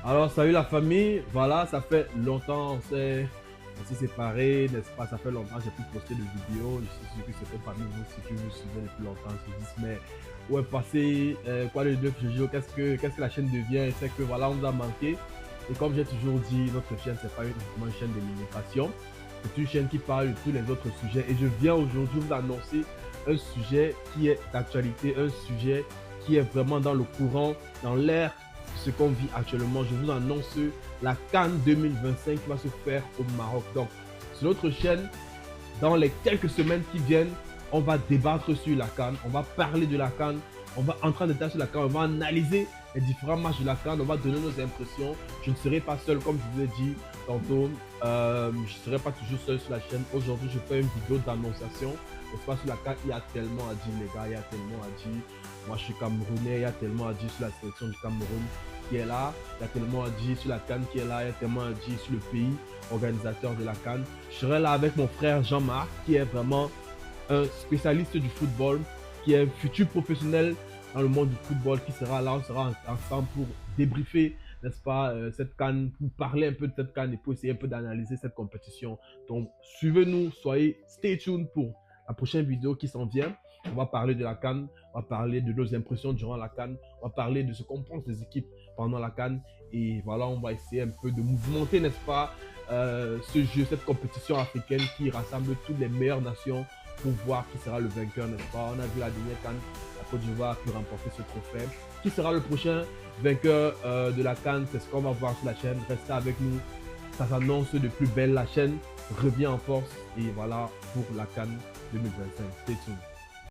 Alors, salut la famille. Voilà, ça fait longtemps, on s'est séparés, n'est-ce pas? Ça fait longtemps que j'ai pu poster de vidéos. Je suis sûr que c'est parmi vous, si tu vous suivez depuis longtemps, se disent, mais où est passé, quoi le 9 jours, qu'est-ce que la chaîne devient? C'est que voilà, on nous a manqué. Et comme j'ai toujours dit, notre chaîne, c'est pas uniquement une chaîne de limitation. C'est une chaîne qui parle de tous les autres sujets. Et je viens aujourd'hui vous annoncer un sujet qui est d'actualité, un sujet qui est vraiment dans le courant, dans l'air ce qu'on vit actuellement. Je vous annonce la CAN 2025 qui va se faire au Maroc. Donc, sur notre chaîne, dans les quelques semaines qui viennent, on va débattre sur la CAN, on va parler de la CAN, on va entrer en détail sur la CAN, on va analyser les différents matchs de la CAN, on va donner nos impressions. Je ne serai pas seul, comme je vous ai dit tantôt, je ne serai pas toujours seul sur la chaîne. Aujourd'hui, je fais une vidéo d'annonciation. Sur la CAN, il y a tellement à dire, les gars, il y a tellement à dire. Moi, je suis Camerounais, il y a tellement à dire sur la sélection du Cameroun qui est là, il y a tellement à dire sur la CAN qui est là, il y a tellement à dire sur le pays organisateur de la CAN. Je serai là avec mon frère Jean-Marc, qui est vraiment un spécialiste du football, qui est un futur professionnel dans le monde du football, qui sera là, on sera ensemble pour débriefer, n'est-ce pas, cette CAN, pour parler un peu de cette CAN et pour essayer un peu d'analyser cette compétition. Donc, suivez-nous, soyez stay tuned pour la prochaine vidéo qui s'en vient. On va parler de la CAN, on va parler de nos impressions durant la CAN, on va parler de ce qu'on pense des équipes pendant la CAN. Et voilà, on va essayer un peu de mouvementer, n'est-ce pas, ce jeu, cette compétition africaine qui rassemble toutes les meilleures nations pour voir qui sera le vainqueur, n'est-ce pas. On a vu la dernière CAN, la Côte d'Ivoire qui remporté ce trophée. Qui sera le prochain vainqueur de la CAN? C'est ce qu'on va voir sur la chaîne. Restez avec nous. Ça s'annonce de plus belle. La chaîne revient en force. Et voilà pour la CAN 2025. Stay tuned.